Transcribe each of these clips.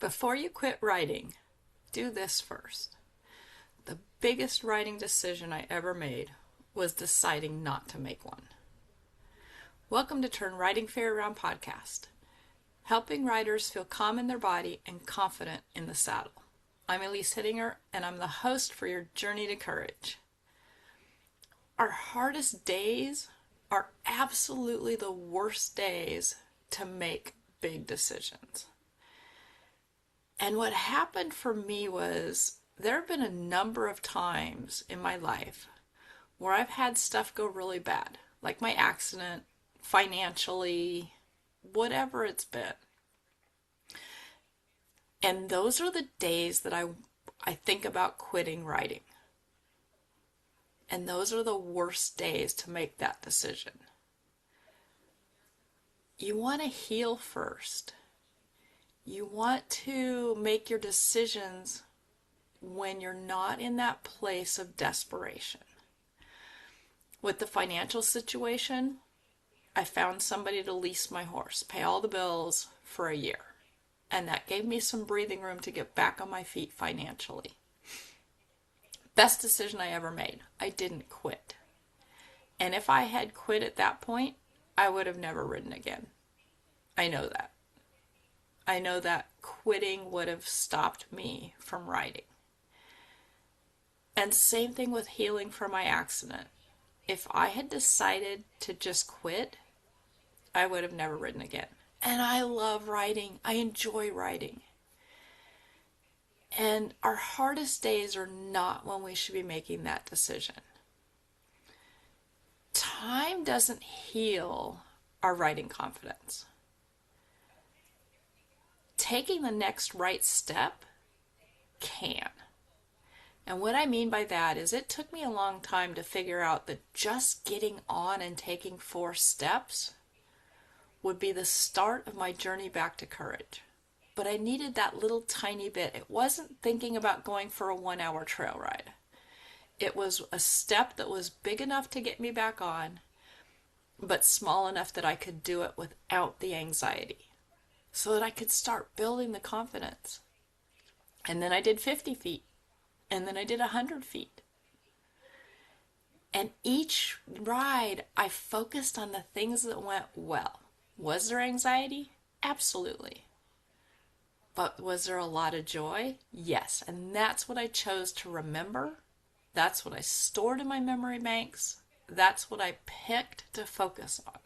Before you quit writing, do this first. The biggest writing decision I ever made was deciding not to make one. Welcome to Turn Writing Fear Around podcast, helping writers feel calm in their body and confident in the saddle. I'm Elise Hittinger, and I'm the host for your journey to courage. Our hardest days are absolutely the worst days to make big decisions. And what happened for me was there have been a number of times in my life where I've had stuff go really bad, like my accident, financially, whatever it's been. And those are the days that I think about quitting writing. And those are the worst days to make that decision. You want to heal first. You want to make your decisions when you're not in that place of desperation. With the financial situation, I found somebody to lease my horse, pay all the bills for a year. And that gave me some breathing room to get back on my feet financially. Best decision I ever made. I didn't quit. And if I had quit at that point, I would have never written again. I know that. I know that quitting would have stopped me from writing. And same thing with healing from my accident. If I had decided to just quit, I would have never written again. And I love writing. I enjoy writing. And our hardest days are not when we should be making that decision. Time doesn't heal our writing confidence. Taking the next right step can. And what I mean by that is it took me a long time to figure out that just getting on and taking 4 steps would be the start of my journey back to courage. But I needed that little tiny bit. It wasn't thinking about going for a 1-hour trail ride. It was a step that was big enough to get me back on, but small enough that I could do it without the anxiety, so that I could start building the confidence. And then I did 50 feet. And then I did 100 feet. And each ride, I focused on the things that went well. Was there anxiety? Absolutely. But was there a lot of joy? Yes. And that's what I chose to remember. That's what I stored in my memory banks. That's what I picked to focus on.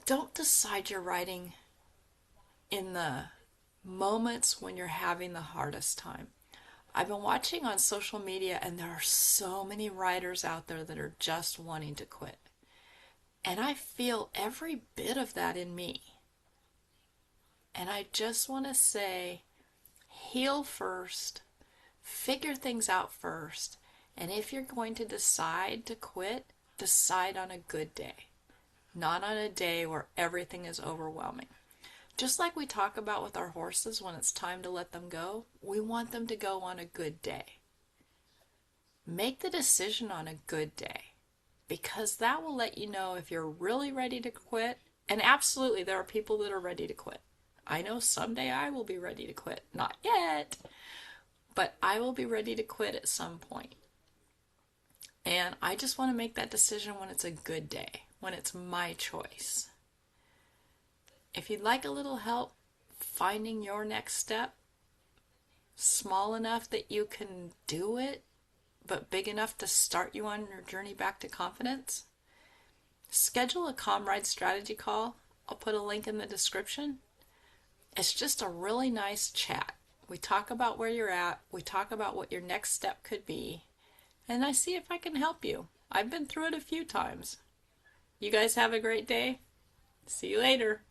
Don't decide your writing in the moments when you're having the hardest time. I've been watching on social media, and there are so many writers out there that are just wanting to quit. And I feel every bit of that in me. And I just want to say, heal first, figure things out first, and if you're going to decide to quit, decide on a good day. Not on a day where everything is overwhelming. Just like we talk about with our horses when it's time to let them go, we want them to go on a good day. Make the decision on a good day, because that will let you know if you're really ready to quit. And absolutely, there are people that are ready to quit. I know someday I will be ready to quit. Not yet, but I will be ready to quit at some point. And I just want to make that decision when it's a good day, when it's my choice. If you'd like a little help finding your next step, small enough that you can do it, but big enough to start you on your journey back to confidence, schedule a ComRide strategy call. I'll put a link in the description. It's just a really nice chat. We talk about where you're at. We talk about what your next step could be. And I see if I can help you. I've been through it a few times. You guys have a great day. See you later.